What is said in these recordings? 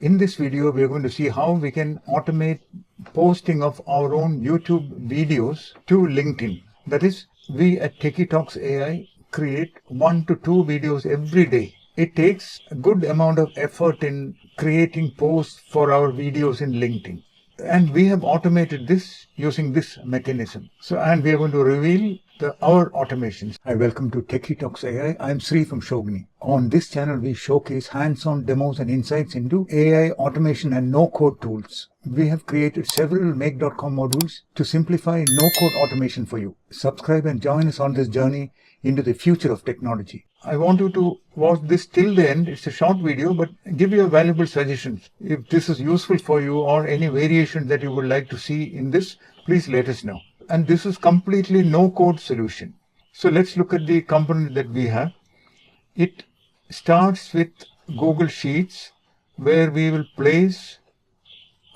In this video, we are going to see how we can automate posting of our own YouTube videos to LinkedIn. That is, we at Techie Talks AI create 1 to 2 videos every day. It takes a good amount of effort in creating posts for our videos in LinkedIn. And we have automated this using this mechanism. And we are going to reveal our automations. Hi, welcome to Techie Talks AI. I'm Sri from Schogini. On this channel, we showcase hands-on demos and insights into AI automation and no-code tools. We have created several make.com modules to simplify no-code automation for you. Subscribe and join us on this journey into the future of technology. I want you to watch this till the end. It's a short video, but give you valuable suggestions. If this is useful for you or any variation that you would like to see in this, please let us know. And this is completely no-code solution. So let's look at the component that we have. It starts with Google Sheets, where we will place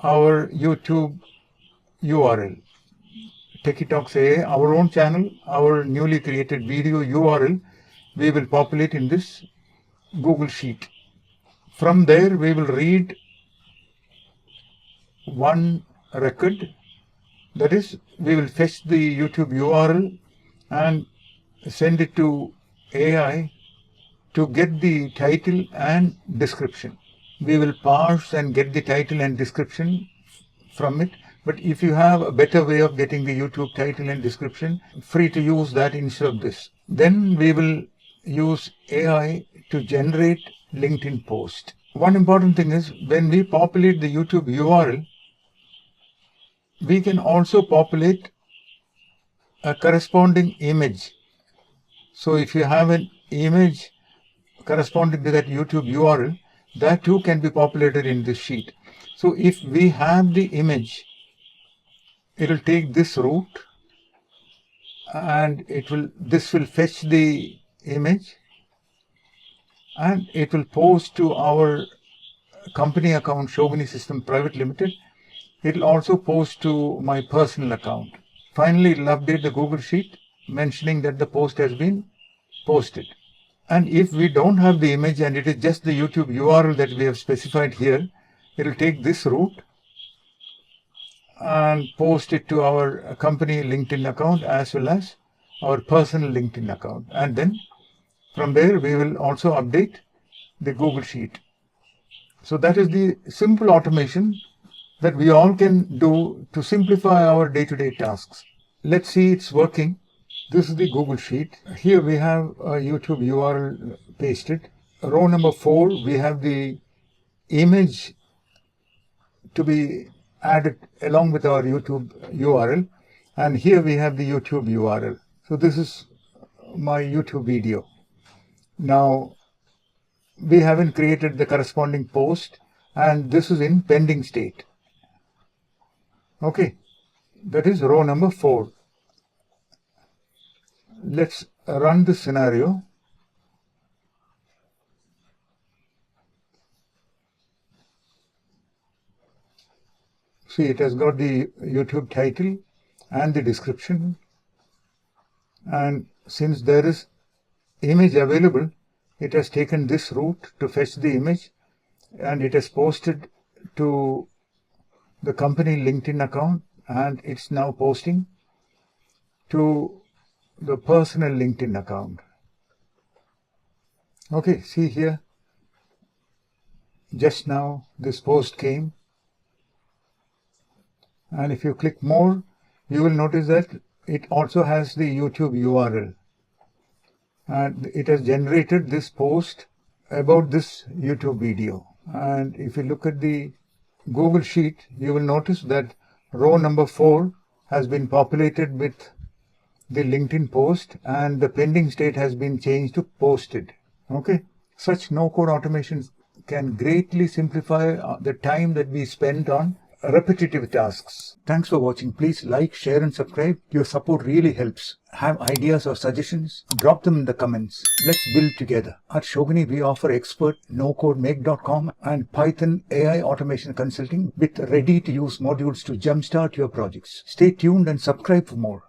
our YouTube URL. Techie Talks AI, our own channel, our newly created video URL, we will populate in this Google Sheet. From there, we will read one record. That is, we will fetch the YouTube URL and send it to AI to get the title and description. We will parse and get the title and description from it. But if you have a better way of getting the YouTube title and description, free to use that instead of this. Then we will use AI to generate LinkedIn post. One important thing is, when we populate the YouTube URL, we can also populate a corresponding image. So if you have an image corresponding to that YouTube URL, that too can be populated in this sheet. So if we have the image, it will take this route and this will fetch the image and it will post to our company account, Schogini System Private Limited. It will also post to my personal account. Finally, it will update the Google Sheet mentioning that the post has been posted. And if we don't have the image and it is just the YouTube URL that we have specified here, it will take this route and post it to our company LinkedIn account as well as our personal LinkedIn account. And then from there, we will also update the Google Sheet. So that is the simple automation that we all can do to simplify our day-to-day tasks. Let's see it's working. This is the Google Sheet. Here we have a YouTube URL pasted. Row number 4, we have the image to be added along with our YouTube URL. And here we have the YouTube URL. So this is my YouTube video. Now, we haven't created the corresponding post, and this is in pending state. Okay, that is row number 4. Let's run this scenario. See, it has got the YouTube title and the description. And since there is image available, it has taken this route to fetch the image and it has posted to the company LinkedIn account, and it's now posting to the personal LinkedIn account. Okay, see here, just now this post came, and if you click more, you will notice that it also has the YouTube URL, and it has generated this post about this YouTube video. And if you look at the Google Sheet, you will notice that row number 4 has been populated with the LinkedIn post and the pending state has been changed to posted. Okay, such no-code automations can greatly simplify the time that we spend on repetitive tasks. Thanks for watching. Please like, share and subscribe. Your support really helps. Have ideas or suggestions? Drop them in the comments. Let's build together. At Schogini, we offer expert no-code make.com and Python AI automation consulting with ready-to-use modules to jumpstart your projects. Stay tuned and subscribe for more.